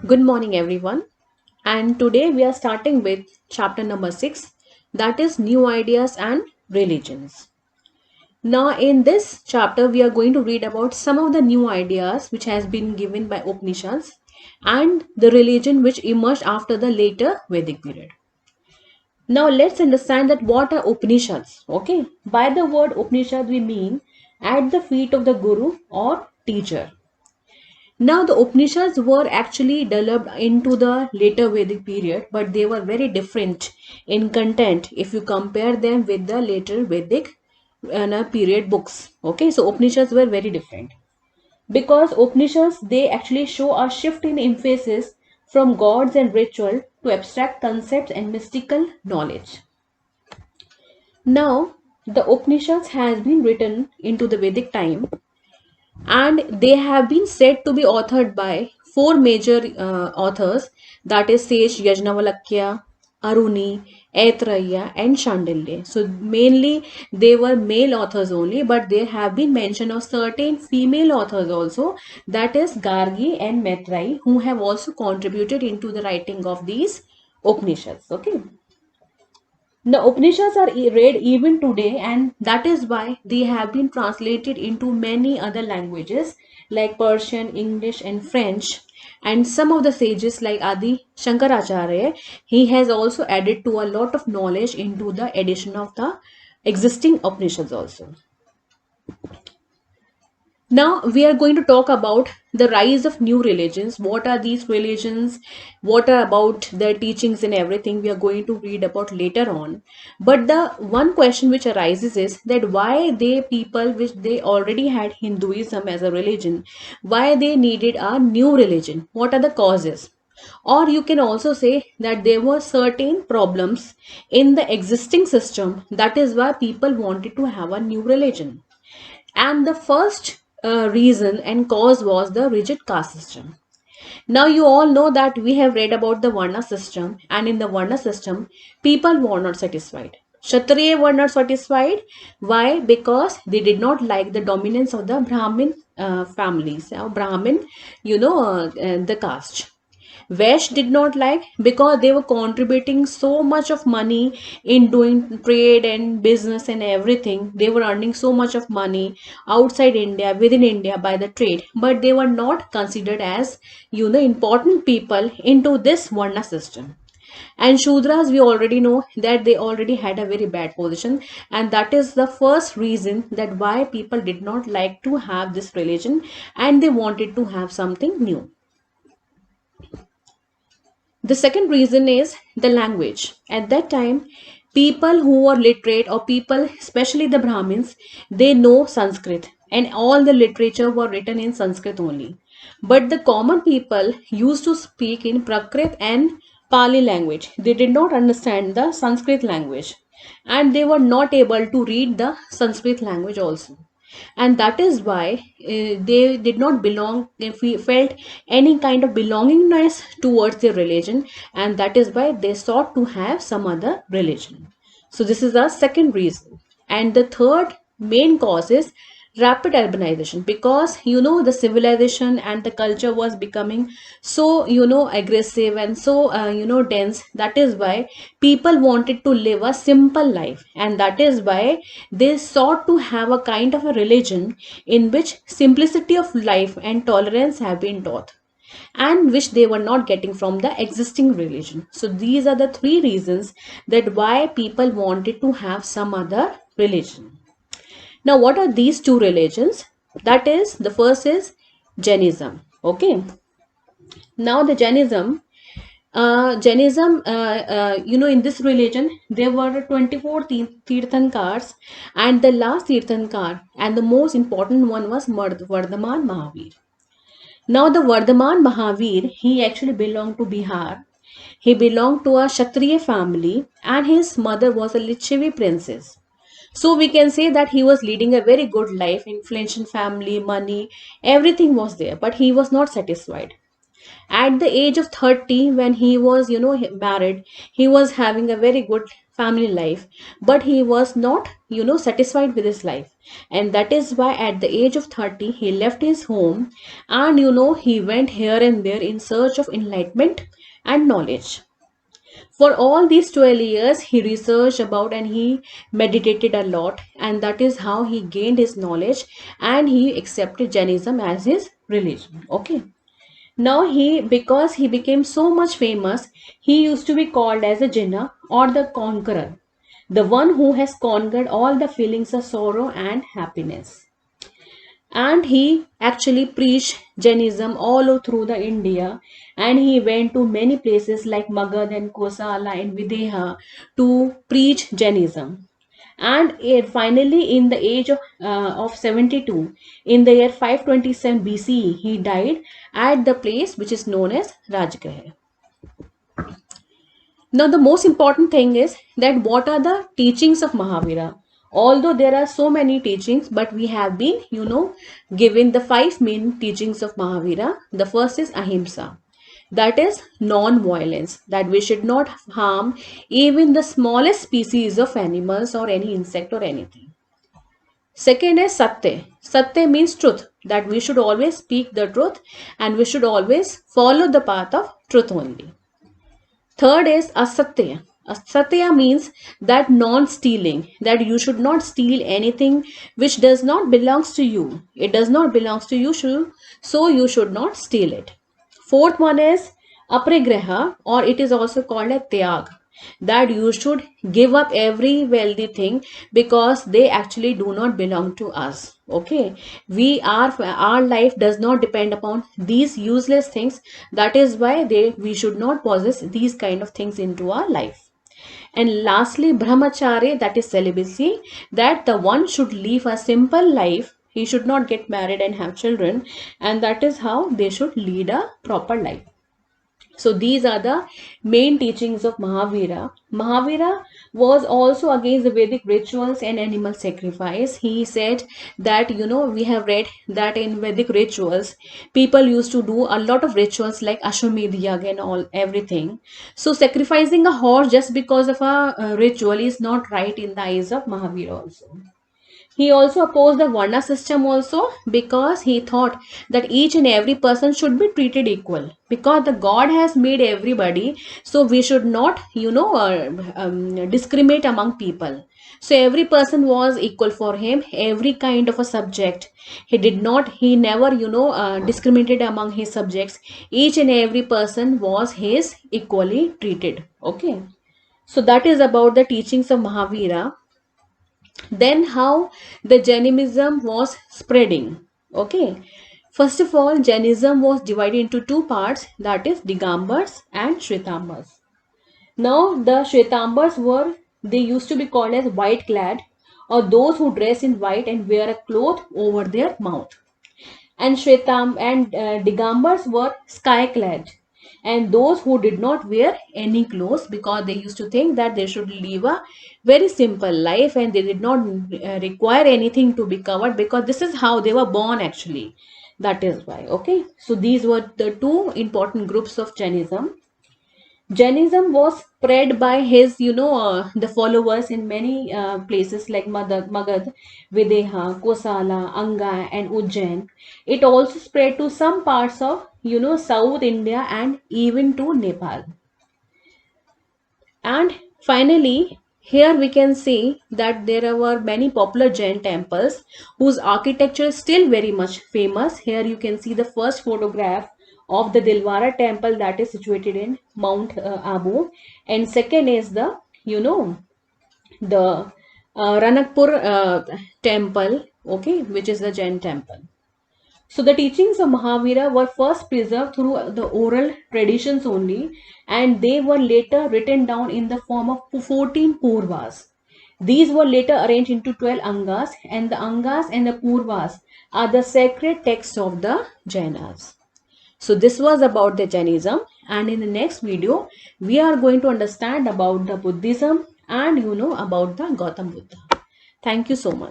Good morning, everyone. And today we are starting with chapter number 6, that is New Ideas and Religions. Now, in this chapter, we are going to read about some of the new ideas which has been given by Upanishads and the religion which emerged after the later Vedic period. Now, let's understand that what are Upanishads. Okay, by the word Upanishad, we mean at the feet of the Guru or teacher. Now, the Upanishads were actually developed into the later Vedic period, but they were very different in content if you compare them with the later Vedic period books. Okay, so Upanishads were very different because Upanishads they actually show a shift in emphasis from gods and ritual to abstract concepts and mystical knowledge. Now, the Upanishads has been written into the Vedic time and they have been said to be authored by four major authors, that is Sage Yajnavalakya, Aruni, Aitreya and Shandilya. So mainly they were male authors only, but there have been mention of certain female authors also, that is Gargi and Maitreyi, who have also contributed into the writing of these Upanishads. Okay. The Upanishads are read even today, and that is why they have been translated into many other languages like Persian, English, and French. And some of the sages like Adi Shankaracharya, he has also added to a lot of knowledge into the edition of the existing Upanishads also. Now we are going to talk about the rise of new religions. What are these religions? What are about their teachings and everything we are going to read about later on. But the one question which arises is that why they people which they already had Hinduism as a religion, why they needed a new religion? What are the causes? Or you can also say that there were certain problems in the existing system. That is why people wanted to have a new religion. And the first reason and cause was the rigid caste system. Now, you all know that we have read about the Varna system, and in the Varna system, people were not satisfied. Kshatriya were not satisfied. Why? Because they did not like the dominance of the Brahmin families, Brahmin, the caste. Vash did not like because they were contributing so much of money in doing trade and business and everything. They were earning so much of money outside India, within India by the trade, but they were not considered as important people into this Varna system. And Shudras, we already know that they already had a very bad position, and that is the first reason that why people did not like to have this religion and they wanted to have something new. The second reason is the language. At that time, people who were literate or people, especially the Brahmins, they know Sanskrit and all the literature were written in Sanskrit only. But the common people used to speak in Prakrit and Pali language. They did not understand the Sanskrit language and they were not able to read the Sanskrit language also, and that is why they did not belong, if we felt any kind of belongingness towards their religion, and that is why they sought to have some other religion. So this is the second reason. And the third main cause is rapid urbanization, because the civilization and the culture was becoming so aggressive and so dense. That is why people wanted to live a simple life, and that is why they sought to have a kind of a religion in which simplicity of life and tolerance have been taught, and which they were not getting from the existing religion. So these are the three reasons that why people wanted to have some other religion. Now, what are these two religions? That is, the first is Jainism. Okay. Now, the Jainism, in this religion, there were 24 Tirthankars, and the last Tirthankar and the most important one was Vardhaman Mahavir. Now, the Vardhaman Mahavir, he actually belonged to Bihar. He belonged to a Kshatriya family, and his mother was a Lichavi princess. So we can say that he was leading a very good life, influential family, money, everything was there, but he was not satisfied. At the age of 30, when he was, married, he was having a very good family life, but he was not, satisfied with his life. And that is why at the age of 30, he left his home and, he went here and there in search of enlightenment and knowledge. For all these 12 years, he researched about and he meditated a lot, and that is how he gained his knowledge and he accepted Jainism as his religion. Okay. Now because he became so much famous, he used to be called as a Jinnah or the conqueror, the one who has conquered all the feelings of sorrow and happiness. And he actually preached Jainism all through the India, and he went to many places like Magad and Kosala and Videha to preach Jainism. And finally, in the age of 72, in the year 527 BCE, he died at the place which is known as Rajgarh. Now, the most important thing is that what are the teachings of Mahavira? Although there are so many teachings, but we have been, given the 5 main teachings of Mahavira. The first is Ahimsa. That is non-violence, that we should not harm even the smallest species of animals or any insect or anything. Second is Satya. Satya means truth, that we should always speak the truth and we should always follow the path of truth only. Third is Asatya. Asatya means that non-stealing, that you should not steal anything which does not belongs to you. It does not belongs to you, so you should not steal it. Fourth one is Aprigraha, or it is also called a Tyag, that you should give up every wealthy thing because they actually do not belong to us. Okay, our life does not depend upon these useless things. That is why we should not possess these kind of things into our life. And lastly, brahmacharya, that is celibacy, that the one should live a simple life. He should not get married and have children, and that is how they should lead a proper life. So these are the main teachings of Mahavira. Mahavira was also against the Vedic rituals and animal sacrifice. He said that, we have read that in Vedic rituals, people used to do a lot of rituals like Ashwamedh Yaga and all, everything. So sacrificing a horse just because of a ritual is not right in the eyes of Mahavira also. He also opposed the Varna system also, because he thought that each and every person should be treated equal, because the God has made everybody, so we should not, discriminate among people. So every person was equal for him, every kind of a subject. He never, discriminated among his subjects. Each and every person was his equally treated. Okay. So that is about the teachings of Mahavira. Then how the Jainism was spreading. Okay. First of all, Jainism was divided into two parts, that is Digambars and Shvetambars. Now the Shvetambars they used to be called as white clad, or those who dress in white and wear a cloth over their mouth. And Digambars were sky clad, and those who did not wear any clothes, because they used to think that they should live a very simple life and they did not require anything to be covered, because this is how they were born actually. That is why. Okay, so these were the two important groups of Jainism. Jainism was spread by his, the followers in many places like Magad, Videha, Kosala, Anga, and Ujjain. It also spread to some parts of, South India and even to Nepal. And finally, here we can see that there were many popular Jain temples whose architecture is still very much famous. Here you can see the first photograph of the Dilwara temple that is situated in Mount Abu, and second is the, the Ranakpur temple, okay, which is the Jain temple. So the teachings of Mahavira were first preserved through the oral traditions only, and they were later written down in the form of 14 Purvas. These were later arranged into 12 Angas, and the Angas and the Purvas are the sacred texts of the Jainas. So this was about the Jainism, and in the next video we are going to understand about the Buddhism and about the Gautam Buddha. Thank you so much.